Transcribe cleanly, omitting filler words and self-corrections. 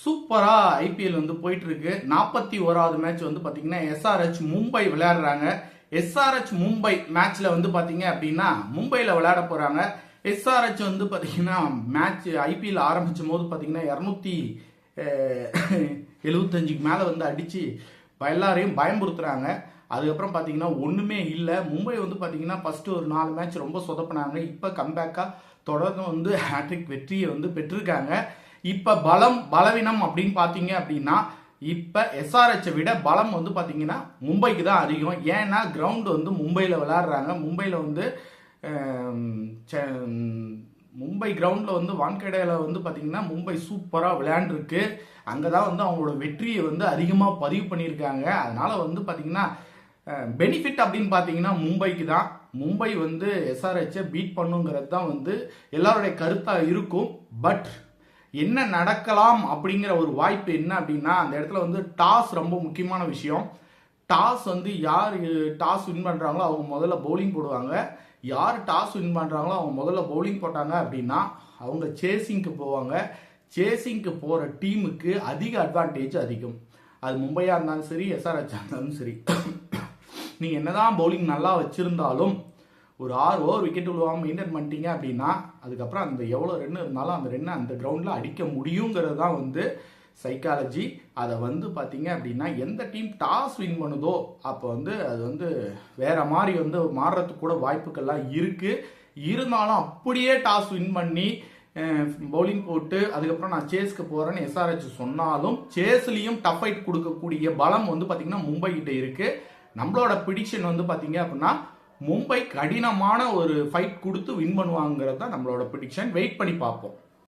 சூப்பரா ஐபிஎல் வந்து போயிட்டு இருக்கு. 41வது மேட்ச் வந்து பாத்தீங்கன்னா எஸ்ஆர்ஹெச் மும்பை விளையாடுறாங்க. எஸ்ஆர்ஹெச் மும்பை மேட்ச்ல வந்து பாத்தீங்க அப்படின்னா மும்பைல விளையாட போறாங்க. எஸ்ஆர்ஹெச் வந்து பாத்தீங்கன்னா மேட்ச் ஐபிஎல் ஆரம்பிச்சும் போது பாத்தீங்கன்னா 275க்கு மேல வந்து அடிச்சு எல்லாரையும் பயமுறுத்துறாங்க. அதுக்கப்புறம் பாத்தீங்கன்னா ஒண்ணுமே இல்லை. மும்பை வந்து பாத்தீங்கன்னா ஃபர்ஸ்ட் ஒரு 4 மேட்ச் ரொம்ப சொதப்பினாங்க. இப்ப கம்பேக்கா தொடர்ந்து வந்து ஹேட்ரிக் வெற்றியை வந்து பெற்றிருக்காங்க. இப்ப பலம் பலவீனம் அப்படின்னு பாத்தீங்க அப்படின்னா இப்ப எஸ்ஆர்ஹெச் விட பலம் வந்து பாத்தீங்கன்னா மும்பைக்கு தான் அதிகம். ஏன்னா கிரவுண்ட் வந்து மும்பைல விளையாடுறாங்க. மும்பைல வந்து மும்பை கிரவுண்ட்ல வந்து வான்கடையில வந்து பாத்தீங்கன்னா மும்பை சூப்பரா விளையாண்டுருக்கு. அங்கதான் வந்து அவங்களோட வெற்றியை வந்து அதிகமா பதிவு பண்ணியிருக்காங்க. அதனால வந்து பாத்தீங்கன்னா பெனிஃபிட் அப்படின்னு பாத்தீங்கன்னா மும்பைக்கு தான். மும்பை வந்து எஸ்ஆர்ஹெச் பீட் பண்ணுங்கிறது தான் வந்து எல்லாருடைய கருத்தா இருக்கும். பட் என்ன நடக்கலாம் அப்படிங்கிற ஒரு வாய்ப்பு என்ன அப்படின்னா அந்த இடத்துல வந்து டாஸ் ரொம்ப முக்கியமான விஷயம். டாஸ் வந்து யார் டாஸ் வின் பண்றாங்களோ அவங்க முதல்ல பவுலிங் போடுவாங்க. யார் டாஸ் வின் பண்றாங்களோ அவங்க முதல்ல பவுலிங் போட்டாங்க அப்படின்னா அவங்க சேசிங்க்கு போவாங்க. சேசிங்க்கு போற டீமுக்கு அதிக அட்வான்டேஜ் அதிகம். அது மும்பையா இருந்தாலும் சரி, எஸ்ஆர்ஹெச் இருந்தாலும் சரி. நீங்க என்னதான் பவுலிங் நல்லா வச்சிருந்தாலும் ஒரு 6 ஓவர் விக்கெட் விழுவாம மெயின்டைன் பண்ணிட்டீங்க அப்படின்னா அதுக்கப்புறம் அந்த எவ்வளோ ரன் இருந்தாலும் அந்த ரன் அந்த கிரவுண்டில் அடிக்க முடியுங்கிறது தான் வந்து சைக்காலஜி. அதை வந்து பார்த்தீங்க அப்படின்னா எந்த டீம் டாஸ் வின் பண்ணுதோ அப்போ வந்து அது வந்து வேற மாதிரி வந்து மாறுறதுக்கு கூட வாய்ப்புகள்லாம் இருக்கு. இருந்தாலும் அப்படியே டாஸ் வின் பண்ணி பவுலிங் போட்டு அதுக்கப்புறம் நான் சேஸ்க்கு போறேன்னு எஸ்ஆர்ஹெச் சொன்னாலும் சேஸ்லயும் டஃப் ஃபைட் கொடுக்கக்கூடிய பலம் வந்து பார்த்தீங்கன்னா மும்பை கிட்ட இருக்கு. நம்மளோட ப்ரிடிக்ஷன் வந்து பார்த்தீங்க அப்படின்னா மும்பை கடினமான ஒரு ஃபைட் கொடுத்து வின் பண்ணுவாங்கிறது தான் நம்மளோட ப்ரிடிக்ஷன். வெயிட் பண்ணி பார்ப்போம்.